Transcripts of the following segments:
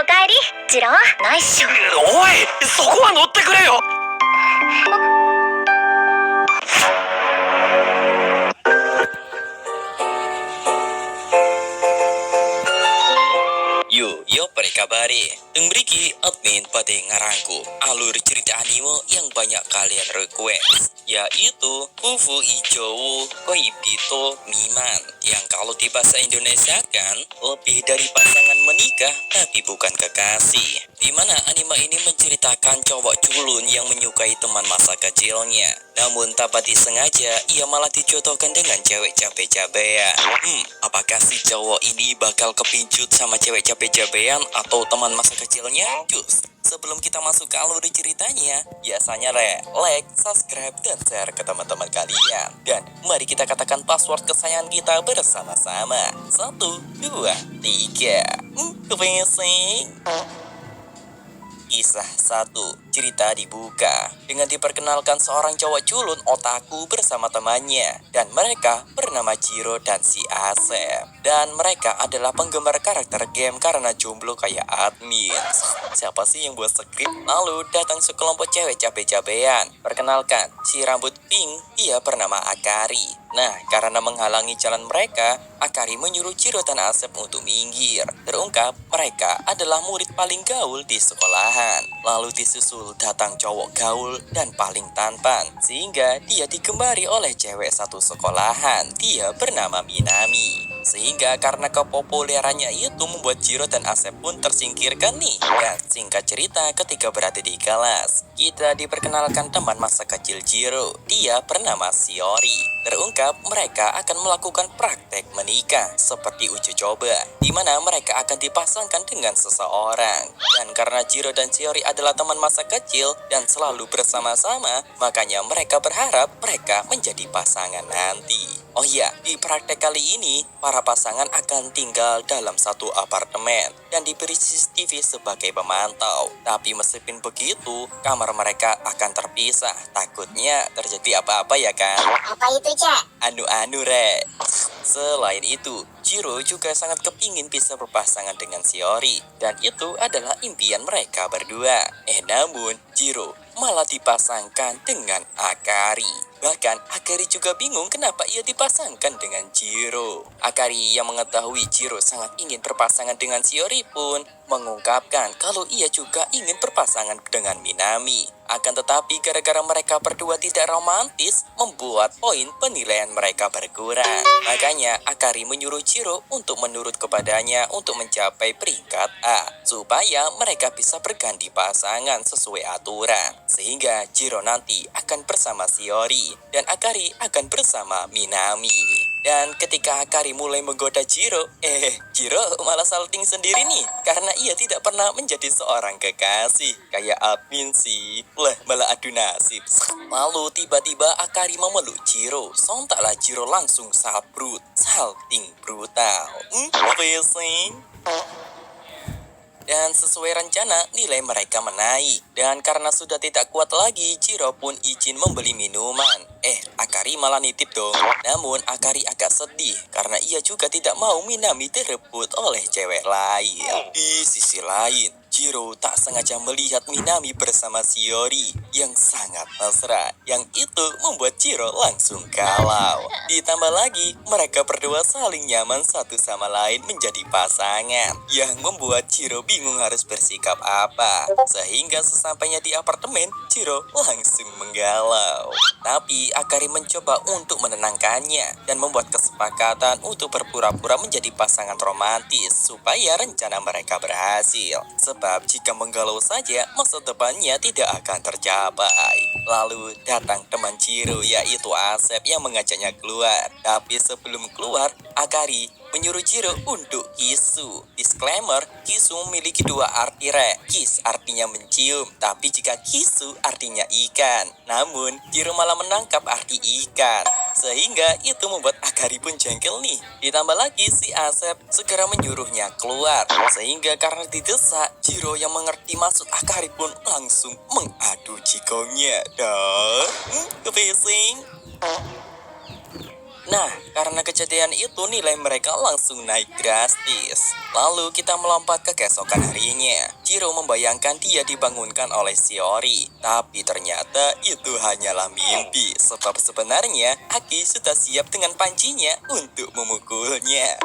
おかえり、ジロー。ナイスショ。おい、そこは乗ってくれよ。Yo prekabari, Teng Briki admin pada ngarangku alur cerita anime yang banyak kalian request, yaitu Fufu Ijowo Koibito Miman, yang kalau di bahasa Indonesia kan lebih dari pasangan menikah tapi bukan kekasih. Dimana anime ini menceritakan cowok culun yang menyukai teman masa kecilnya, namun tanpa disengaja ia malah dijodohkan dengan cewek cabe-cabean. Apakah si cowok ini bakal kepincut sama cewek cabe-cabean atau teman masa kecilnya? Cus, sebelum kita masuk ke alur ceritanya, biasanya like, subscribe, dan share ke teman-teman kalian. Dan mari kita katakan password kesayangan kita bersama-sama. 1, 2, 3. Kepengen. Kisah 1. Cerita dibuka dengan diperkenalkan seorang cowok culun otaku bersama temannya, dan mereka bernama Jiro dan si Asep. Dan mereka adalah penggemar karakter game karena jomblo kayak admin. Siapa sih yang buat skrip? Lalu datang sekelompok cewek cabe-cabean. Perkenalkan, si rambut pink, dia bernama Akari. Nah, karena menghalangi jalan mereka, Akari menyuruh Jiro dan Asep untuk minggir. Terungkap, mereka adalah murid paling gaul di sekolahan. Lalu disusul datang cowok gaul dan paling tampan, sehingga dia digembari oleh cewek satu sekolahan. Dia bernama Minami. Sehingga karena kepopulerannya itu membuat Jiro dan Asep pun tersingkirkan nih. Dan singkat cerita, ketika berada di kelas, kita diperkenalkan teman masa kecil Jiro. Dia bernama Shiori. Terungkap mereka akan melakukan praktek menikah seperti uji coba, di mana mereka akan dipasangkan dengan seseorang. Dan karena Jiro dan Shiori adalah teman masa kecil dan selalu bersama-sama, makanya mereka berharap mereka menjadi pasangan nanti. Oh iya, di praktek kali ini, para pasangan akan tinggal dalam satu apartemen dan diberi CCTV sebagai pemantau. Tapi meskipun begitu, kamar mereka akan terpisah. Takutnya terjadi apa-apa ya kan? Apa itu, Cak? Anu-anu, Re. Selain itu, Jiro juga sangat kepingin bisa berpasangan dengan Shiori, dan itu adalah impian mereka berdua. Namun, Jiro malah dipasangkan dengan Akari. Bahkan, Akari juga bingung kenapa ia dipasangkan dengan Jiro. Akari yang mengetahui Jiro sangat ingin berpasangan dengan Shiori pun mengungkapkan kalau ia juga ingin berpasangan dengan Minami. Akan tetapi gara-gara mereka berdua tidak romantis, membuat poin penilaian mereka berkurang. Makanya Akari menyuruh Jiro untuk menurut kepadanya untuk mencapai peringkat A, supaya mereka bisa berganti pasangan sesuai aturan. Sehingga Jiro nanti akan bersama Shiori dan Akari akan bersama Minami. Dan ketika Akari mulai menggoda Jiro, Jiro malah salting sendiri nih, karena ia tidak pernah menjadi seorang kekasih. Kayak admin sih, malah adu nasib. Lalu tiba-tiba Akari memeluk Jiro. Sontaklah Jiro langsung sabrut, salting brutal. Amazing. Dan sesuai rencana, nilai mereka menaik. Dan karena sudah tidak kuat lagi, Jiro pun izin membeli minuman. Akari malah nitip dong. Namun Akari agak sedih karena ia juga tidak mau Minami direbut oleh cewek lain. Di sisi lain, Jiro tak sengaja melihat Minami bersama Shiori yang sangat mesra. Yang itu membuat Jiro langsung galau. Ditambah lagi, mereka berdua saling nyaman satu sama lain menjadi pasangan, yang membuat Jiro bingung harus bersikap apa. Sehingga sesampainya di apartemen, Jiro langsung menggalau. Tapi Akari mencoba untuk menenangkannya dan membuat kesepakatan untuk berpura-pura menjadi pasangan romantis supaya rencana mereka berhasil. Sebab jika menggalau saja, masa depannya tidak akan tercapai. Lalu datang teman Jiro, yaitu Asep, yang mengajaknya keluar. Tapi sebelum keluar, Akari menyuruh Jiro untuk kisu. Disclaimer, kisu memiliki dua arti, Kiss artinya mencium, tapi jika kisu artinya ikan. Namun, Jiro malah menangkap arti ikan. Sehingga itu membuat Akari pun jengkel nih. Ditambah lagi si Asep segera menyuruhnya keluar. Sehingga karena didesak, Jiro yang mengerti maksud Akari pun langsung mengadu jigongnya. Dan kepesing. Nah, karena kejadian itu nilai mereka langsung naik drastis. Lalu kita melompat ke keesokan harinya. Jiro membayangkan dia dibangunkan oleh Shiori. Tapi ternyata itu hanyalah mimpi. Sebab sebenarnya Aki sudah siap dengan pancinya untuk memukulnya.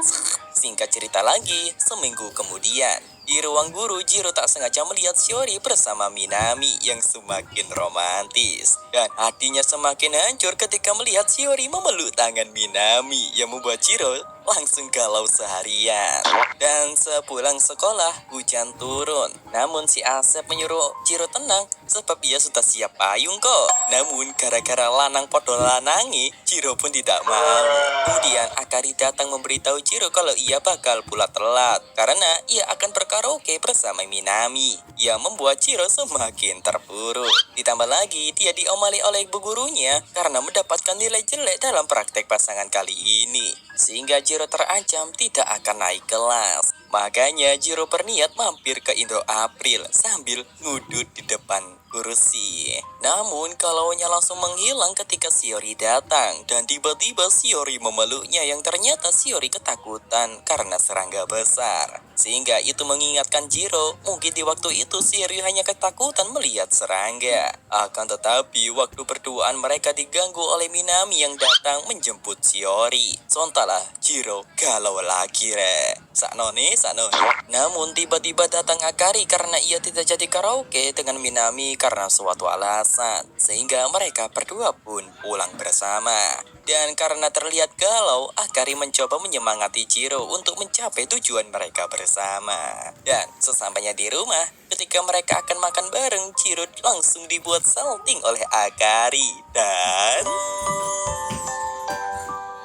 Singkat cerita lagi, seminggu kemudian, di ruang guru, Jiro tak sengaja melihat Shiori bersama Minami yang semakin romantis. Dan hatinya semakin hancur ketika melihat Shiori memeluk tangan Minami yang membuat Jiro langsung galau seharian. Dan sepulang sekolah, hujan turun. Namun si Asep menyuruh Jiro tenang sebab ia sudah siap payung kok. Namun gara-gara lanang podo lanangi, Jiro pun tidak mau. Kemudian Akari datang memberitahu Jiro kalau ia bakal pulang telat karena ia akan berkaraoke bersama Minami yang membuat Jiro semakin terpuruk. Ditambah lagi dia diomali oleh ibu gurunya karena mendapatkan nilai jelek dalam praktek pasangan kali ini, sehingga Jiro terancam tidak akan naik kelas. Makanya Jiro berniat mampir ke Indo April sambil ngudut di depan kursi. Namun kalaunya langsung menghilang ketika Shiori datang dan tiba-tiba Shiori memeluknya yang ternyata Shiori ketakutan karena serangga besar. Sehingga itu mengingatkan Jiro mungkin di waktu itu Shiori hanya ketakutan melihat serangga. Akan tetapi waktu berduaan mereka diganggu oleh Minami yang datang menjemput Shiori. Sontalah Jiro galau lagi saknone. Namun tiba-tiba datang Akari karena ia tidak jadi karaoke dengan Minami karena suatu alasan. Sehingga mereka berdua pun pulang bersama. Dan karena terlihat galau, Akari mencoba menyemangati Jiro untuk mencapai tujuan mereka bersama. Dan sesampainya di rumah, ketika mereka akan makan bareng, Jiro langsung dibuat salting oleh Akari. Dan...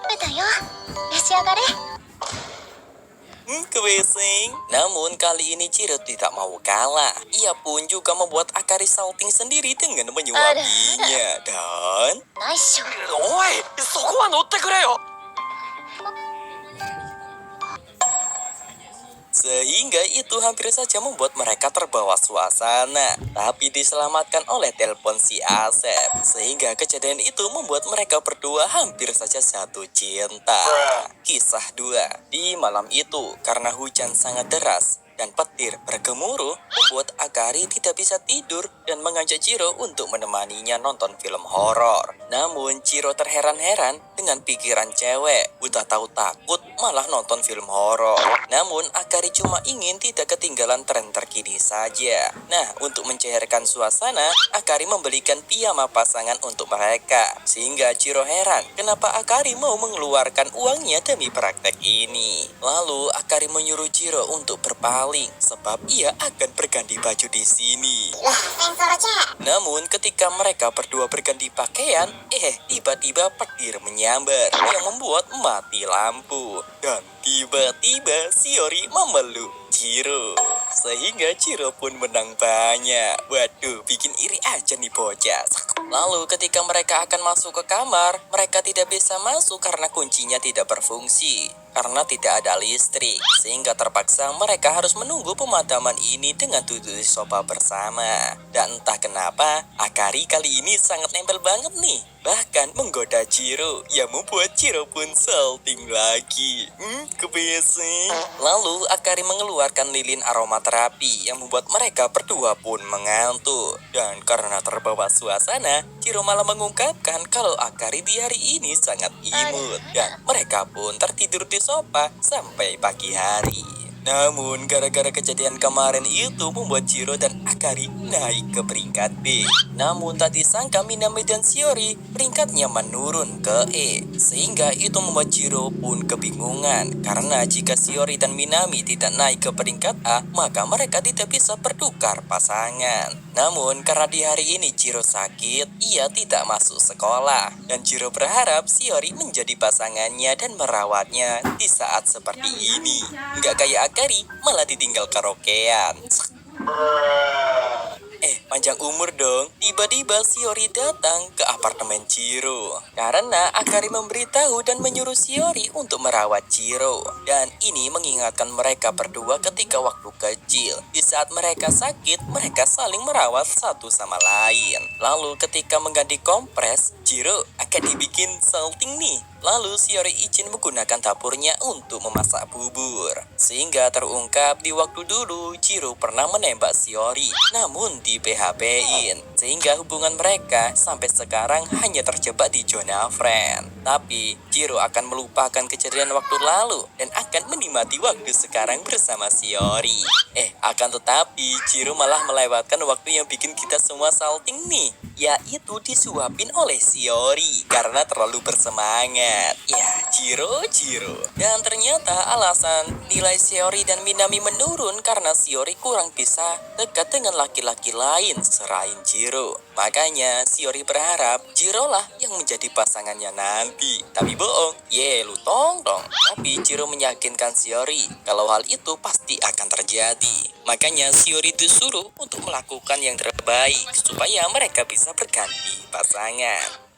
食べたよ。召し上がれ。 Kewesing. Namun kali ini Jiro tidak mau kalah. Ia pun juga membuat Akari salting sendiri dengan menyuapinya. Dan... ナイスショ。おい、そこは乗ってくれよ。 Sehingga itu hampir saja membuat mereka terbawa suasana. Tapi diselamatkan oleh telepon si Asep. Sehingga kejadian itu membuat mereka berdua hampir saja jatuh cinta. Kisah 2. Di malam itu, karena hujan sangat deras dan petir bergemuruh, membuat Akari tidak bisa tidur dan mengajak Jiro untuk menemaninya nonton film horor. Namun Jiro terheran-heran dengan pikiran cewek. Udah tahu takut malah nonton film horor. Namun Akari cuma ingin tidak ketinggalan tren terkini saja. Nah, untuk mencairkan suasana, Akari membelikan piyama pasangan untuk mereka. Sehingga Jiro heran kenapa Akari mau mengeluarkan uangnya demi praktek ini. Lalu Akari menyuruh Jiro untuk berpaling sebab ia akan berganti baju di sini. Namun ketika mereka berdua berganti pakaian, tiba-tiba petir menyambar yang membuat mati lampu. Dan tiba-tiba Shiori memeluk Jiro. Sehingga Jiro pun menang banyak. Waduh, bikin iri aja nih bocah. Lalu ketika mereka akan masuk ke kamar, mereka tidak bisa masuk karena kuncinya tidak berfungsi. Karena tidak ada listrik. Sehingga terpaksa mereka harus menunggu pemadaman ini dengan duduk di sofa bersama. Dan entah kenapa, Akari kali ini sangat nempel banget nih. Bahkan menggoda Jiro yang membuat Jiro pun salting lagi. Kebiasaan. Lalu Akari mengeluarkan lilin aromaterapi yang membuat mereka berdua pun mengantuk. Dan karena terbawa suasana, Jiro malah mengungkapkan kalau Akari di hari ini sangat imut. Dan mereka pun tertidur di sofa sampai pagi hari. Namun gara-gara kejadian kemarin itu membuat Jiro dan Akari naik ke peringkat B. Namun tak disangka Minami dan Shiori peringkatnya menurun ke E. Sehingga itu membuat Jiro pun kebingungan. Karena jika Shiori dan Minami tidak naik ke peringkat A, maka mereka tidak bisa bertukar pasangan. Namun karena di hari ini Jiro sakit, ia tidak masuk sekolah. Dan Jiro berharap Shiori menjadi pasangannya dan merawatnya di saat seperti ini. Nggak kayak Akari, malah ditinggal karaokean. Panjang umur dong. Tiba-tiba Shiori datang ke apartemen Jiro. Karena Akari memberitahu dan menyuruh Shiori untuk merawat Jiro. Dan ini mengingatkan mereka berdua ketika waktu kecil. Di saat mereka sakit, mereka saling merawat satu sama lain. Lalu ketika mengganti kompres, Jiro akan dibikin salting nih. Lalu Shiori izin menggunakan dapurnya untuk memasak bubur. Sehingga terungkap di waktu dulu Jiro pernah menembak Shiori, namun di PHP-in. Sehingga hubungan mereka sampai sekarang hanya terjebak di zona friend. Tapi Jiro akan melupakan kejadian waktu lalu dan akan menikmati waktu sekarang bersama Shiori. Akan tetapi Jiro malah melewatkan waktu yang bikin kita semua salting nih, yaitu disuapin oleh Shiori karena terlalu bersemangat. Ya, Jiro. Dan ternyata alasan nilai Shiori dan Minami menurun karena Shiori kurang bisa dekat dengan laki-laki lain selain Jiro. Makanya Shiori berharap Jiro lah yang menjadi pasangannya nanti. Tapi bohong, lu tong. Tapi Jiro meyakinkan Shiori kalau hal itu pasti akan terjadi. Makanya Shiori disuruh untuk melakukan yang terbaik supaya mereka bisa berganti pasangan.